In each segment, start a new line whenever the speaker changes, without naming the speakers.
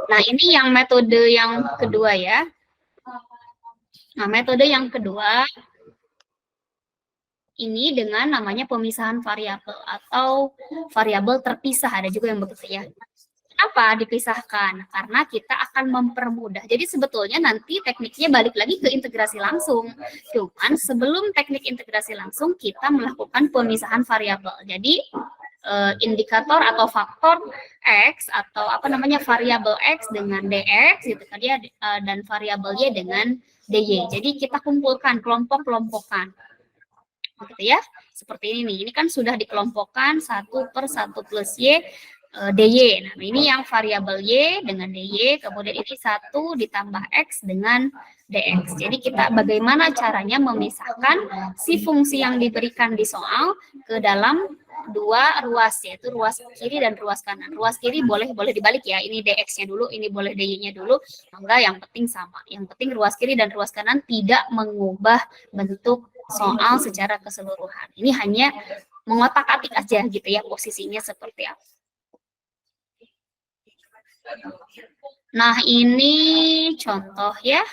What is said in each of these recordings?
Nah, ini yang metode yang kedua ya. Nah, metode yang kedua ini dengan namanya pemisahan variabel atau variabel terpisah, ada juga yang begitu ya. Kenapa dipisahkan? Karena kita akan mempermudah. Jadi sebetulnya nanti tekniknya balik lagi ke integrasi langsung. Cuman sebelum teknik integrasi langsung kita melakukan pemisahan variabel. Jadi indikator atau faktor X atau apa namanya variabel X dengan DX gitu kan ya, dan variabel Y dengan DY. Jadi kita kumpulkan, kelompok-kelompokan. Gitu ya. Seperti ini nih. Ini kan sudah dikelompokkan 1/1 plus Y DY. Nah, ini yang variabel Y dengan DY, kemudian ini 1 ditambah X dengan DX. Jadi kita bagaimana caranya memisahkan si fungsi yang diberikan di soal ke dalam dua ruas, yaitu ruas kiri dan ruas kanan. Ruas kiri boleh dibalik ya, ini DX-nya dulu, ini boleh DY-nya dulu. Enggak, yang penting sama. Yang penting ruas kiri dan ruas kanan tidak mengubah bentuk soal secara keseluruhan. Ini hanya mengotak-atik aja gitu ya, posisinya seperti apa. Nah, ini contoh ya.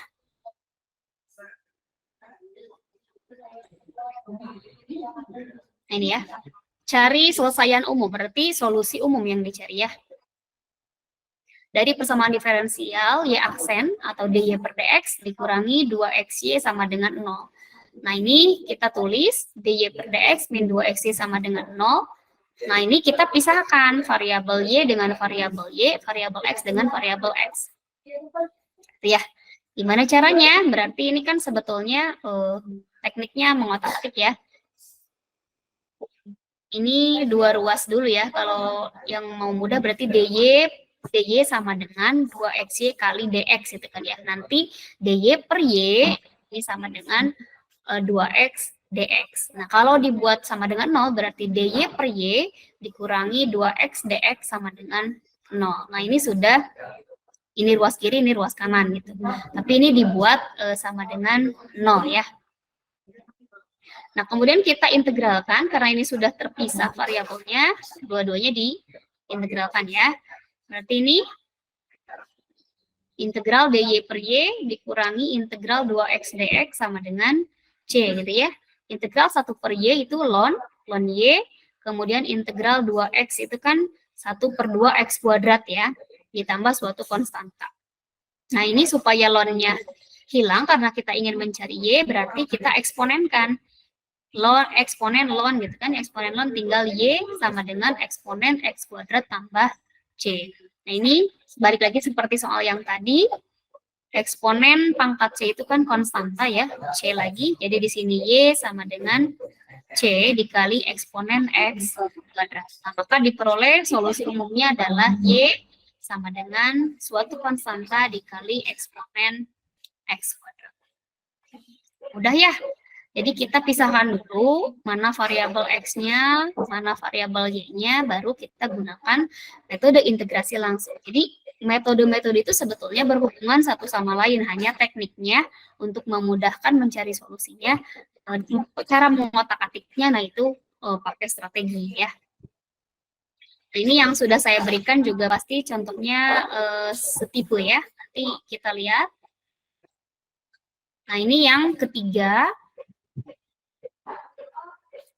Ini ya. Cari selesaian umum, berarti solusi umum yang dicari ya. Dari persamaan diferensial Y aksen atau DY per DX dikurangi 2XY sama dengan 0. Nah, ini kita tulis DY per DX min 2XY sama dengan 0. Nah, ini kita pisahkan variabel Y dengan variabel Y, variabel X dengan variabel X. Ya, gimana caranya? Berarti ini kan sebetulnya tekniknya mengotak-atik ya. Ini dua ruas dulu ya. Kalau yang mau mudah berarti DY sama dengan 2XY kali DX itu kan ya. Nanti DY per Y ini sama dengan 2X DX. Nah, kalau dibuat sama dengan 0 berarti DY per Y dikurangi 2X DX sama dengan 0. Nah, ini sudah, ini ruas kiri, ini ruas kanan gitu. Tapi ini dibuat sama dengan 0 ya. Nah, kemudian kita integralkan karena ini sudah terpisah variabelnya, dua-duanya diintegralkan ya. Berarti ini integral DY per Y dikurangi integral 2X DX sama dengan C gitu ya. Integral 1 per Y itu ln Y, kemudian integral 2X itu kan 1/2X kuadrat ya, ditambah suatu konstanta. Nah, ini supaya ln-nya hilang karena kita ingin mencari Y, berarti kita eksponenkan. Eksponen ln gitu kan, eksponen ln tinggal Y sama dengan eksponen X kuadrat tambah C. Nah, ini balik lagi seperti soal yang tadi, eksponen pangkat C itu kan konstanta ya, C lagi. Jadi di sini Y sama dengan C dikali eksponen X kuadrat. Nah, maka diperoleh solusi umumnya adalah Y sama dengan suatu konstanta dikali eksponen X kuadrat. Udah ya? Jadi kita pisahkan dulu mana variabel X-nya, mana variabel Y-nya, baru kita gunakan metode integrasi langsung. Jadi metode-metode itu sebetulnya berhubungan satu sama lain, hanya tekniknya untuk memudahkan mencari solusinya. Cara mengotak-atiknya, nah itu pakai strategi ya. Ini yang sudah saya berikan juga pasti contohnya setipe ya. Nanti kita lihat. Nah, ini yang ketiga.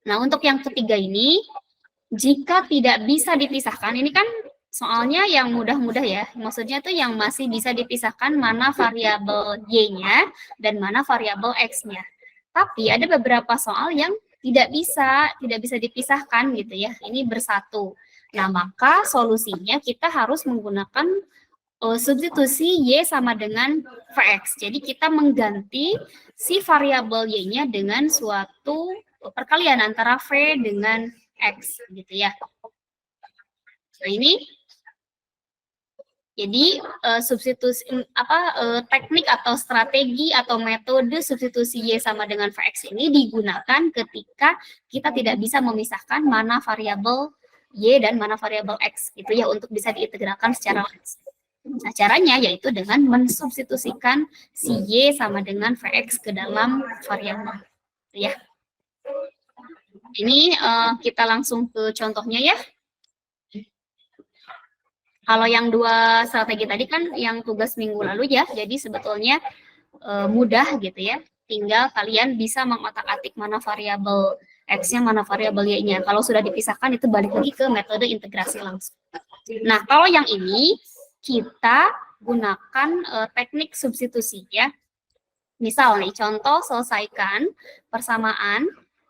Nah, untuk yang ketiga ini, jika tidak bisa dipisahkan, ini kan soalnya yang mudah-mudah ya. Maksudnya tuh yang masih bisa dipisahkan mana variabel Y-nya dan mana variabel X-nya. Tapi ada beberapa soal yang tidak bisa dipisahkan gitu ya. Ini bersatu. Nah, maka solusinya kita harus menggunakan substitusi Y sama dengan Vx. Jadi kita mengganti si variabel Y-nya dengan suatu perkalian antara V dengan X gitu ya. Nah, ini jadi substitusi teknik atau strategi atau metode substitusi Y sama dengan Vx ini digunakan ketika kita tidak bisa memisahkan mana variabel Y dan mana variabel X gitu ya, untuk bisa diintegralkan secara langsung. Nah, caranya yaitu dengan mensubstitusikan si Y sama dengan Vx ke dalam variabel ya. Ini kita langsung ke contohnya ya. Kalau yang 2 strategi tadi kan yang tugas minggu lalu ya, jadi sebetulnya mudah gitu ya. Tinggal kalian bisa mengotak-atik mana variabel X-nya, mana variabel Y-nya. Kalau sudah dipisahkan itu balik lagi ke metode integrasi langsung. Nah, kalau yang ini kita gunakan teknik substitusi ya. Misal nih, contoh selesaikan persamaan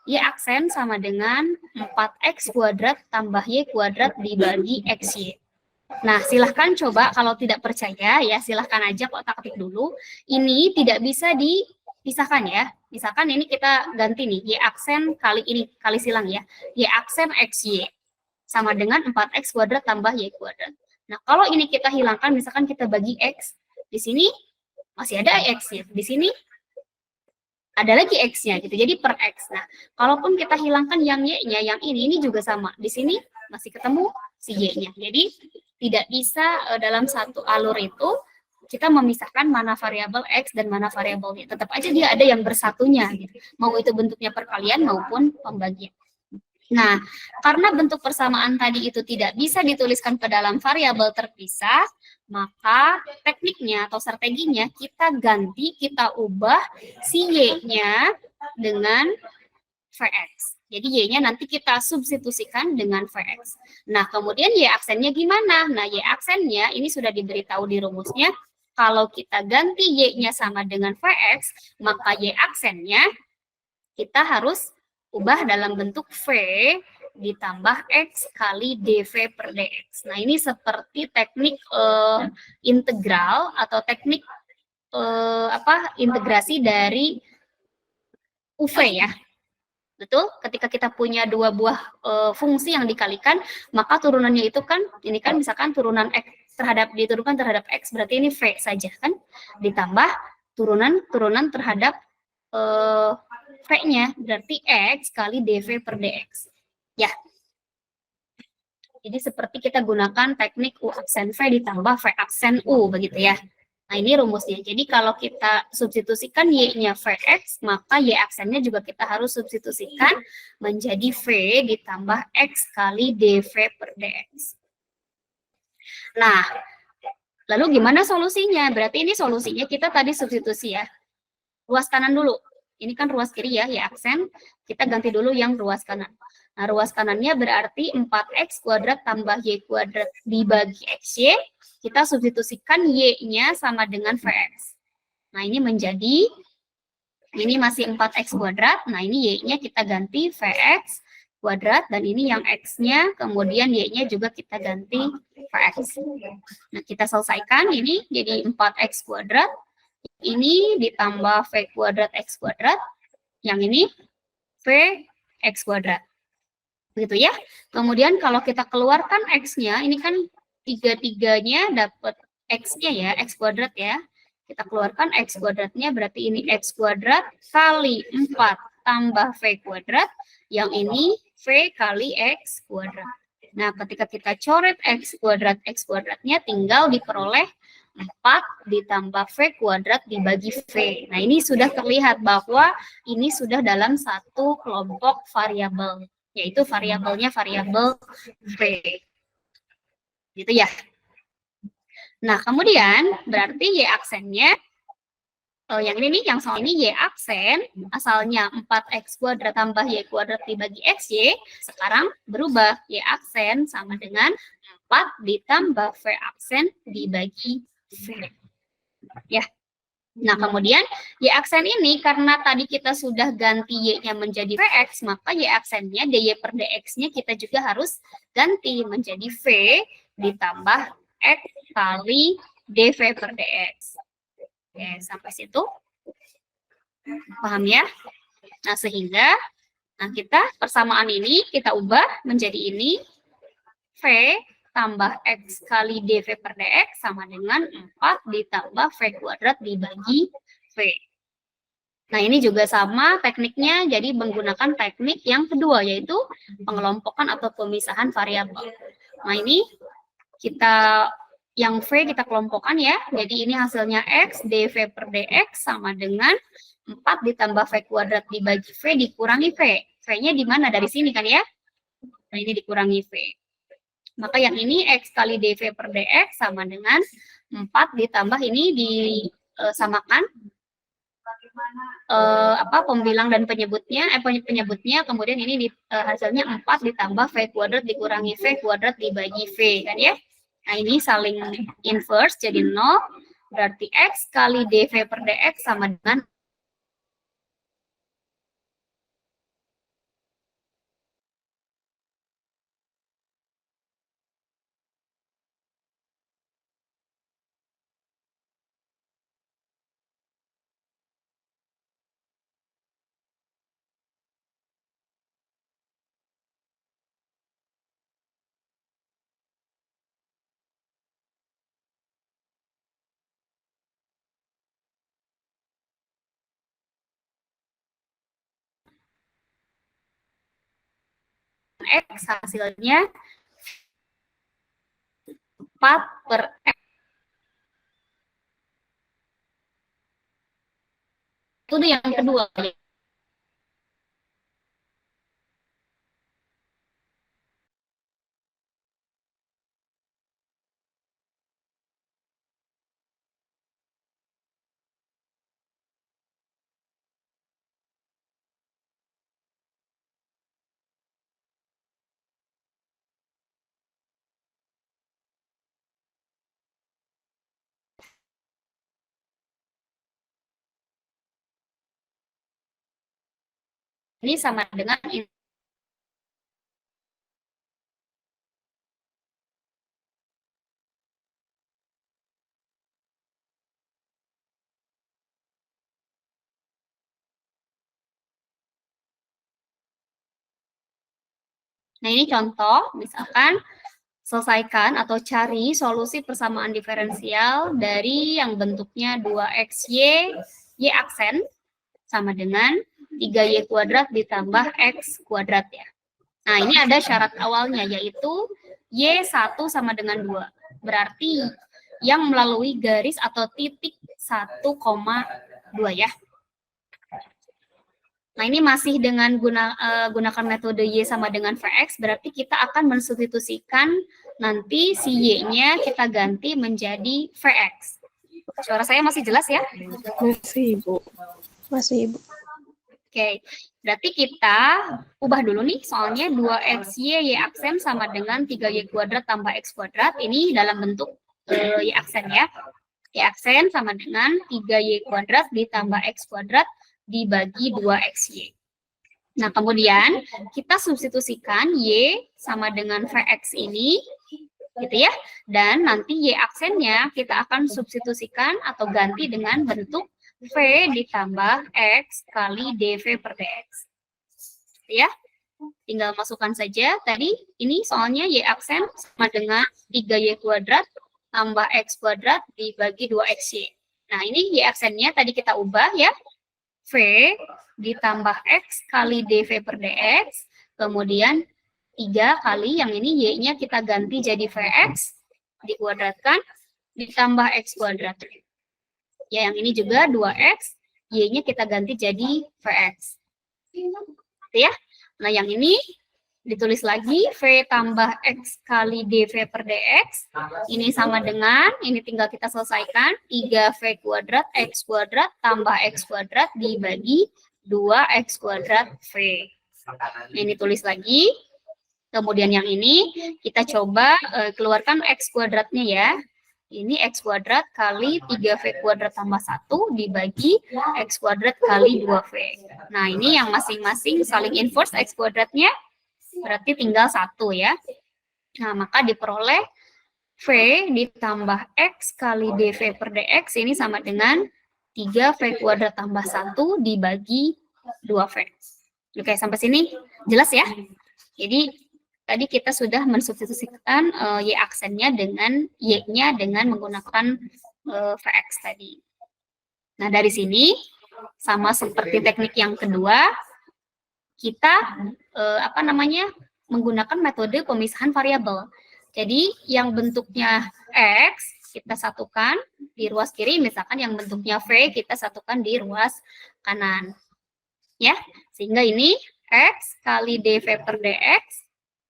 Y aksen sama dengan 4X kuadrat tambah Y kuadrat dibagi XY. Nah, silahkan coba kalau tidak percaya ya, silahkan aja kotak-atik dulu. Ini tidak bisa dipisahkan ya. Misalkan ini kita ganti nih, Y aksen kali ini, kali silang ya. Y aksen XY sama dengan 4X kuadrat tambah Y kuadrat. Nah, kalau ini kita hilangkan, misalkan kita bagi X, di sini masih ada X-nya. Di sini ada lagi X-nya gitu. Jadi per X. Nah, kalaupun kita hilangkan yang Y-nya, yang ini juga sama. Di sini masih ketemu si Y-nya. Jadi tidak bisa dalam satu alur itu kita memisahkan mana variabel X dan mana variabel Y. Tetap aja dia ada yang bersatunya gitu. Mau itu bentuknya perkalian maupun pembagian. Nah, karena bentuk persamaan tadi itu tidak bisa dituliskan ke dalam variabel terpisah, maka tekniknya atau strateginya kita ganti, kita ubah si Y-nya dengan Vx. Jadi Y-nya nanti kita substitusikan dengan Vx. Nah, kemudian Y aksennya gimana? Nah, Y aksennya ini sudah diberitahu di rumusnya. Kalau kita ganti Y-nya sama dengan Vx, maka Y aksennya kita harus ubah dalam bentuk V ditambah X kali dV per dx. Nah, ini seperti teknik integral atau teknik integrasi dari UV ya. Betul? Ketika kita punya dua buah fungsi yang dikalikan, maka turunannya itu kan, ini kan misalkan turunan X diturunkan terhadap X, berarti ini V saja kan? Ditambah turunan terhadap V-nya, berarti X kali dV per dx. Ya. Jadi seperti kita gunakan teknik U aksen V ditambah V aksen U, begitu ya. Nah, ini rumusnya. Jadi kalau kita substitusikan Y-nya Vx, maka Y aksennya juga kita harus substitusikan menjadi V ditambah X kali dV per dx. Nah, lalu gimana solusinya? Berarti ini solusinya kita tadi substitusi ya. Ruas kanan dulu. Ini kan ruas kiri ya, Y aksen. Kita ganti dulu yang ruas kanan. Nah, ruas kanannya berarti 4X kuadrat tambah Y kuadrat dibagi XY. Kita substitusikan Y-nya sama dengan Vx. Nah, ini menjadi, ini masih 4X kuadrat. Nah, ini Y-nya kita ganti Vx kuadrat. Dan ini yang X-nya, kemudian Y-nya juga kita ganti Vx. Nah, kita selesaikan. Ini jadi 4X kuadrat. Ini ditambah V kuadrat X kuadrat. Yang ini V X kuadrat. Begitu ya. Kemudian kalau kita keluarkan X-nya, ini kan tiga-tiganya dapat X-nya ya, X kuadrat ya. Kita keluarkan X kuadratnya, berarti ini X kuadrat kali 4 tambah V kuadrat. Yang ini V kali X kuadrat. Nah, ketika kita coret X kuadratnya tinggal diperoleh 4 ditambah V kuadrat dibagi V. Nah, ini sudah terlihat bahwa ini sudah dalam satu kelompok variabel, yaitu variabelnya variabel V. Gitu ya. Nah, kemudian berarti Y aksennya, yang ini nih, yang soal ini Y aksen, asalnya 4X kuadrat tambah Y kuadrat dibagi XY, sekarang berubah Y aksen sama dengan 4 ditambah V aksen dibagi V. Ya. Nah, kemudian Y aksen ini karena tadi kita sudah ganti Y-nya menjadi Vx, maka Y aksennya dy per dx-nya kita juga harus ganti menjadi V ditambah X kali dV per dx. Oke, sampai situ. Paham ya? Nah, sehingga kita persamaan ini kita ubah menjadi ini V tambah X kali dV per dx sama dengan 4 ditambah V kuadrat dibagi V. Nah, ini juga sama tekniknya, jadi menggunakan teknik yang kedua, yaitu pengelompokan atau pemisahan variabel. Nah, ini kita, yang V kita kelompokkan ya, jadi ini hasilnya X dV per dx sama dengan 4 ditambah V kuadrat dibagi V dikurangi V. V-nya di mana? Dari sini kan ya? Nah, ini dikurangi V. Maka yang ini X kali dV per dx sama dengan 4 ditambah ini disamakan pembilang dan penyebutnya, kemudian ini hasilnya 4 ditambah V kuadrat dikurangi V kuadrat dibagi V, kan ya. Nah, ini saling inverse, jadi 0, berarti X kali dV per dx sama dengan X, hasilnya 4 per X. Itu yang kedua. Ini sama dengan ini. Nah, ini contoh, misalkan selesaikan atau cari solusi persamaan diferensial dari yang bentuknya 2xy, y aksen, sama dengan 3y kuadrat ditambah x kuadrat ya. Nah, ini ada syarat awalnya, yaitu y1 sama dengan 2. Berarti yang melalui garis atau titik 1,2 ya. Nah, ini masih dengan gunakan metode Y sama dengan Vx, berarti kita akan mensubstitusikan nanti si Y-nya kita ganti menjadi Vx. Suara saya masih jelas ya?
Masih, Ibu. Masih, Ibu.
Oke, berarti kita ubah dulu nih, soalnya 2xy Y aksen sama dengan 3y kuadrat tambah x kuadrat, ini dalam bentuk Y aksen ya. Y aksen sama dengan 3y kuadrat ditambah x kuadrat dibagi 2xy. Nah, kemudian kita substitusikan y sama dengan Vx ini, gitu ya. Dan nanti y aksennya kita akan substitusikan atau ganti dengan bentuk V ditambah X kali dV per dx. Ya, tinggal masukkan saja. Tadi ini soalnya y aksen sama dengan 3y kuadrat tambah x kuadrat dibagi 2xy. Nah, ini y aksennya tadi kita ubah ya. V ditambah X kali dV per dx, kemudian 3 kali yang ini Y-nya kita ganti jadi Vx, dikuadratkan, ditambah X kuadrat. Ya, yang ini juga 2X, Y-nya kita ganti jadi Vx. Ya, nah yang ini ditulis lagi V tambah X kali dV per dx. Ini sama dengan, ini tinggal kita selesaikan, 3V kuadrat X kuadrat tambah X kuadrat dibagi 2X kuadrat V. Ini tulis lagi. Kemudian yang ini kita coba keluarkan X kuadratnya ya. Ini X kuadrat kali 3V kuadrat tambah 1 dibagi X kuadrat kali 2V. Nah, ini yang masing-masing saling inverse X kuadratnya. Berarti tinggal 1 ya. Nah, maka diperoleh V ditambah X kali dV per dx ini sama dengan 3V kuadrat tambah 1 dibagi 2V. Oke, sampai sini jelas ya? Jadi, tadi kita sudah mensubstitusikan Y aksennya dengan Y-nya dengan menggunakan Vx tadi. Nah, dari sini, sama seperti teknik yang kedua, kita menggunakan metode pemisahan variabel. Jadi yang bentuknya X kita satukan di ruas kiri, misalkan yang bentuknya V kita satukan di ruas kanan. Ya, sehingga ini X kali dV per dx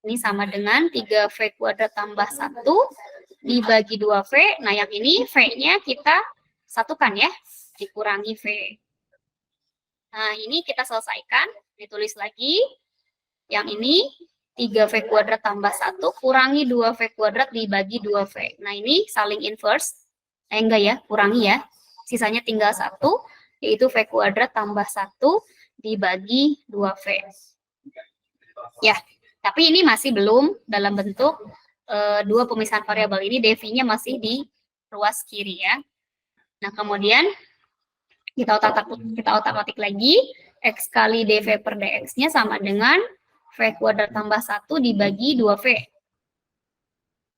Ini sama dengan 3V kuadrat tambah 1 dibagi 2V. Nah, yang ini V-nya kita satukan ya, dikurangi V. Nah, ini kita selesaikan, ditulis lagi. Yang ini 3V kuadrat tambah 1 kurangi 2V kuadrat dibagi 2V. Nah, ini saling inverse. Enggak ya, kurangi ya. Sisanya tinggal 1, yaitu V kuadrat tambah 1 dibagi 2V. Ya, tapi ini masih belum dalam bentuk dua pemisahan variabel ini, dv-nya masih di ruas kiri ya. Nah, kemudian kita otak-atik lagi, x kali dv per dx-nya sama dengan v kuadrat tambah 1 dibagi 2v.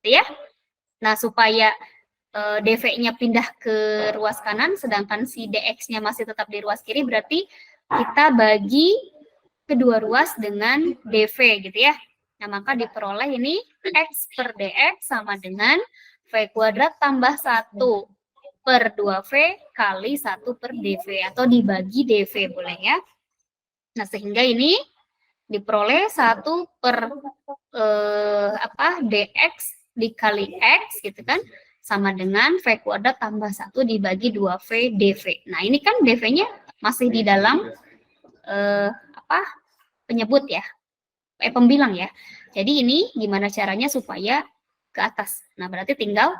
Ya. Nah, supaya dv-nya pindah ke ruas kanan, sedangkan si dx-nya masih tetap di ruas kiri, berarti kita bagi kedua ruas dengan dv gitu ya. Nah, maka diperoleh ini x per dx sama dengan v kuadrat tambah 1 per 2v kali 1 per dv, atau dibagi dv boleh ya. Nah, sehingga ini diperoleh 1 per dx dikali x gitu kan, sama dengan v kuadrat tambah 1 dibagi 2v dv. Nah, ini kan dv-nya masih di dalam penyebut ya, pembilang ya. Jadi ini gimana caranya supaya ke atas. Nah, berarti tinggal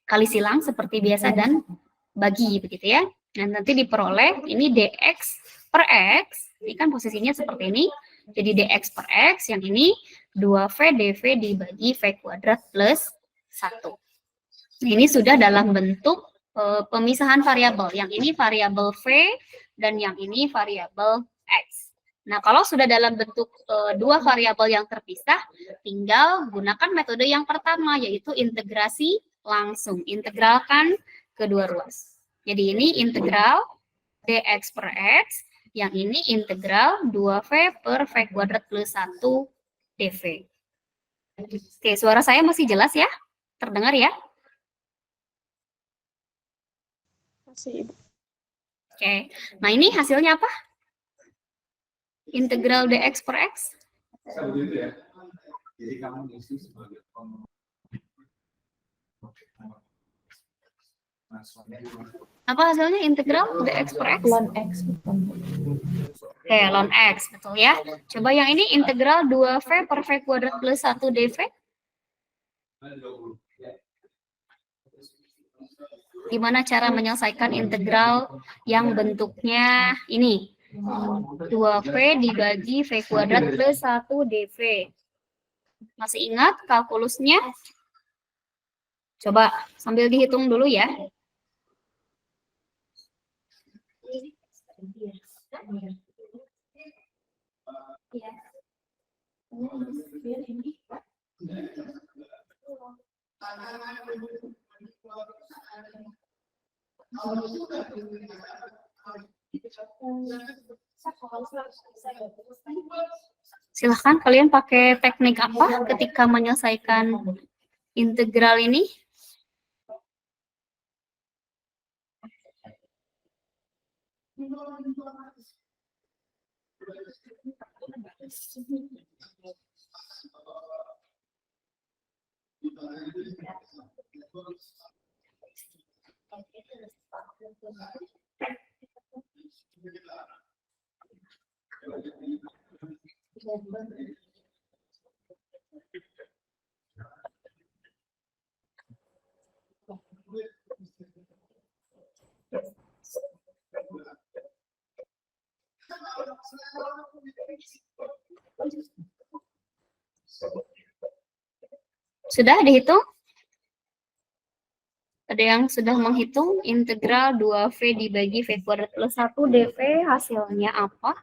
kali silang seperti biasa dan bagi begitu ya. Nah, nanti diperoleh ini dx per x, ini kan posisinya seperti ini. Jadi dx per x, yang ini 2v dv dibagi v kuadrat plus 1. Ini sudah dalam bentuk pemisahan variabel. Yang ini variabel v dan yang ini variabel x. Nah, kalau sudah dalam bentuk dua variabel yang terpisah, tinggal gunakan metode yang pertama, yaitu integrasi langsung. Integralkan kedua ruas. Jadi ini integral dx per x, yang ini integral 2v per v kuadrat plus 1 dv. Oke, suara saya masih jelas ya? Terdengar ya?
Masih, Ibu.
Oke, nah ini hasilnya apa? Integral dx per x. Apa hasilnya integral dx per x?
Ln X.
Oke, ln x, betul ya. Coba yang ini integral 2v per v kuadrat plus 1 dv. Gimana cara menyelesaikan integral yang bentuknya ini? 2v dibagi v kuadrat plus 1 dv. Masih ingat kalkulusnya? Coba sambil dihitung dulu ya. Silahkan kalian pakai teknik apa ketika menyelesaikan integral ini? Sudah dihitung? Ada yang sudah menghitung integral 2v dibagi v kuadrat plus 1 dv hasilnya apa?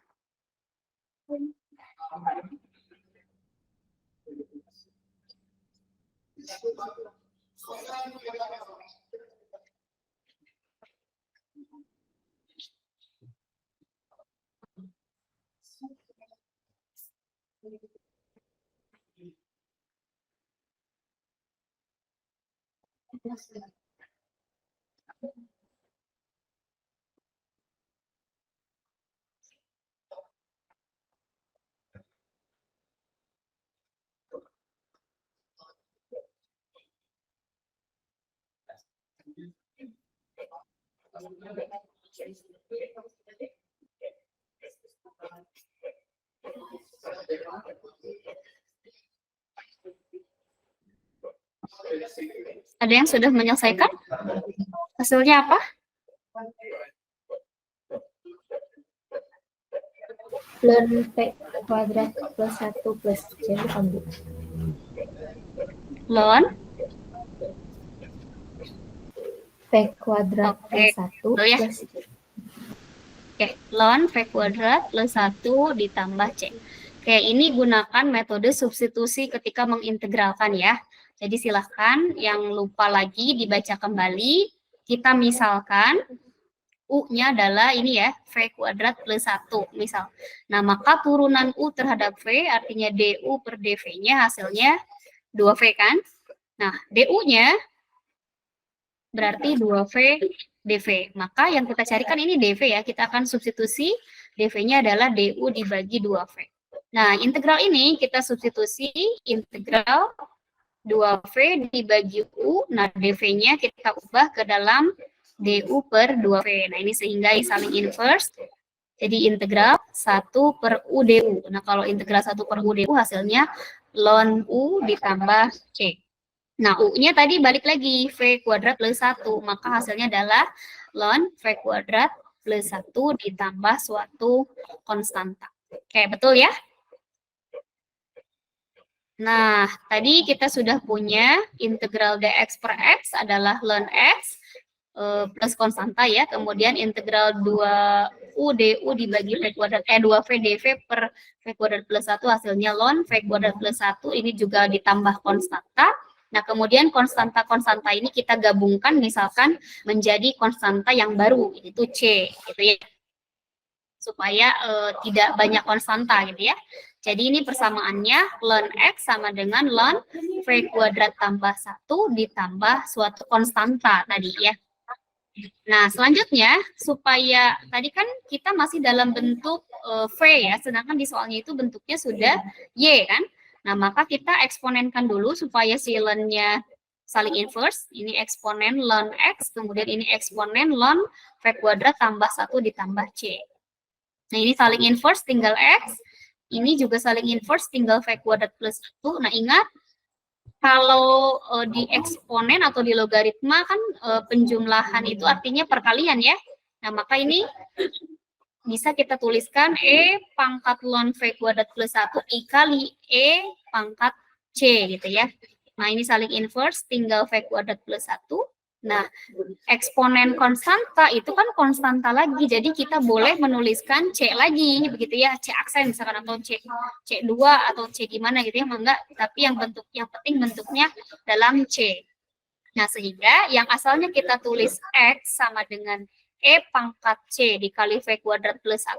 Ada yang sudah menyelesaikan? Hasilnya apa?
Ln P kuadrat plus 1 plus C bukan Bu?
Ln
P kuadrat plus 1
Dulu ya.
plus C.
Oke, ln V kuadrat plus 1 ditambah C. Oke, ini gunakan metode substitusi ketika mengintegralkan ya. Jadi silahkan yang lupa lagi dibaca kembali. Kita misalkan U-nya adalah ini ya, V kuadrat plus 1 misal. Nah, maka turunan U terhadap V artinya DU per DV-nya hasilnya 2V kan? Nah, DU-nya berarti 2V DV. Maka yang kita carikan ini DV ya, kita akan substitusi DV-nya adalah DU dibagi 2V. Nah, integral ini kita substitusi integral 2V dibagi U, nah DV-nya kita ubah ke dalam DU per 2V. Nah, ini sehingga saling inverse. Jadi integral 1 per U DU. Nah, kalau integral 1 per U DU hasilnya ln U ditambah C. Nah, U-nya tadi balik lagi, V kuadrat plus 1. Maka hasilnya adalah ln V kuadrat plus 1 ditambah suatu konstanta. Oke, betul ya? Nah, tadi kita sudah punya integral dx per x adalah ln x plus konstanta ya. Kemudian integral 2u du dibagi v kuadrat 2v dv per v kuadrat plus 1 hasilnya ln v kuadrat plus 1 ini juga ditambah konstanta. Nah, kemudian konstanta-konstanta ini kita gabungkan misalkan menjadi konstanta yang baru, itu C gitu ya. Supaya tidak banyak konstanta gitu ya. Jadi ini persamaannya ln x sama dengan ln v kuadrat tambah 1 ditambah suatu konstanta tadi ya. Nah, selanjutnya supaya tadi kan kita masih dalam bentuk v ya, sedangkan di soalnya itu bentuknya sudah y kan. Nah, maka kita eksponenkan dulu supaya si ln-nya saling inverse. Ini eksponen ln x, kemudian ini eksponen ln v kuadrat tambah 1 ditambah c. Nah, ini saling inverse tinggal x. Ini juga saling inverse tinggal v kuadrat plus 1. Nah, ingat, kalau di eksponen atau di logaritma kan penjumlahan itu artinya perkalian ya. Nah, maka ini bisa kita tuliskan E pangkat ln v kuadrat plus 1 dikali E pangkat C gitu ya. Nah, ini saling inverse tinggal v kuadrat plus 1. Nah, eksponen konstanta itu kan konstanta lagi, jadi kita boleh menuliskan C lagi, begitu ya, C aksen misalkan, atau C2 atau C gimana gitu ya, enggak, tapi yang penting bentuknya dalam C. Nah, sehingga yang asalnya kita tulis X sama dengan E pangkat C dikali V kuadrat plus 1,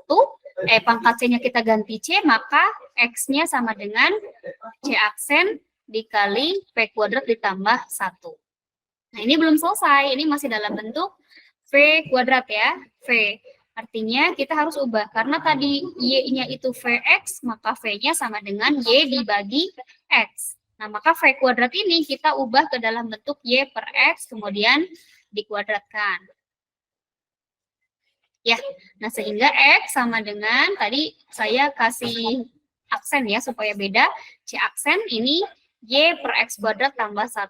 E pangkat C-nya kita ganti C, maka X-nya sama dengan C aksen dikali V kuadrat ditambah 1. Nah, ini belum selesai, ini masih dalam bentuk V kuadrat ya, V. Artinya kita harus ubah, karena tadi Y-nya itu Vx, maka V-nya sama dengan Y dibagi X. Nah, maka V kuadrat ini kita ubah ke dalam bentuk Y per X, kemudian dikuadratkan. Ya, nah sehingga X sama dengan, tadi saya kasih aksen ya, supaya beda, C aksen ini Y per X kuadrat tambah 1,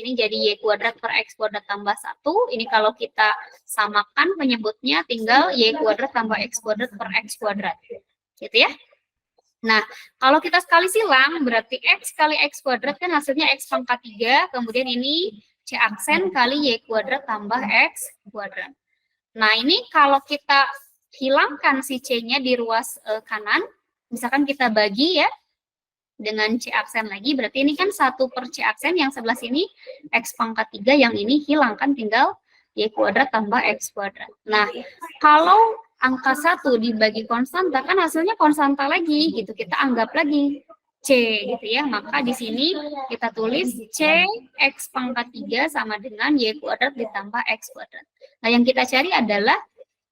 ini jadi Y kuadrat per X kuadrat tambah 1. Ini kalau kita samakan penyebutnya tinggal Y kuadrat tambah X kuadrat per X kuadrat. Gitu ya. Nah, kalau kita sekali silang, berarti X kali X kuadrat kan hasilnya X pangkat 3. Kemudian ini C aksen kali Y kuadrat tambah X kuadrat. Nah, ini kalau kita hilangkan si C-nya di ruas kanan, misalkan kita bagi ya, dengan C aksen lagi, berarti ini kan 1 per C aksen, yang sebelah sini X pangkat 3, yang ini hilang kan, tinggal Y kuadrat tambah X kuadrat. Nah, kalau angka 1 dibagi konstanta, kan hasilnya konstanta lagi, gitu. Kita anggap lagi C, gitu ya. Maka di sini kita tulis C X pangkat 3 sama dengan Y kuadrat ditambah X kuadrat. Nah, yang kita cari adalah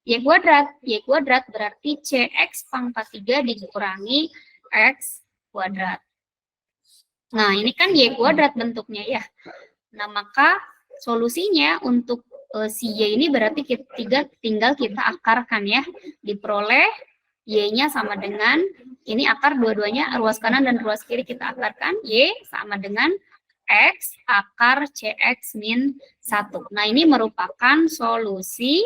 Y kuadrat. Y kuadrat berarti CX pangkat 3 dikurangi X kuadrat. Nah, ini kan Y kuadrat bentuknya ya. Nah, maka solusinya untuk si Y ini berarti tinggal kita akarkan ya. Diperoleh Y-nya sama dengan, ini akar dua-duanya, ruas kanan dan ruas kiri kita akarkan. Y sama dengan X akar CX min 1. Nah, ini merupakan solusi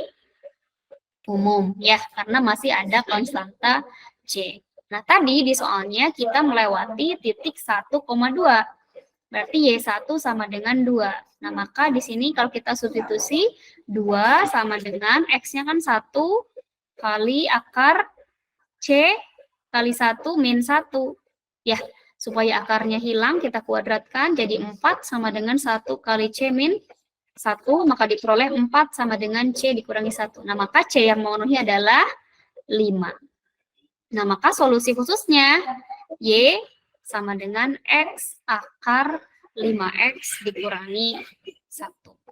umum ya, karena masih ada konstanta C. Nah, tadi di soalnya kita melewati titik 1,2. Berarti Y1 sama dengan 2. Nah, maka di sini kalau kita substitusi, 2 sama dengan X-nya kan 1 kali akar C kali 1 min 1. Ya, supaya akarnya hilang, kita kuadratkan jadi 4 sama dengan 1 kali C min 1, maka diperoleh 4 sama dengan C dikurangi 1. Nah, maka C yang memenuhi adalah 5. Nah, maka solusi khususnya Y sama dengan X akar 5X dikurangi 1.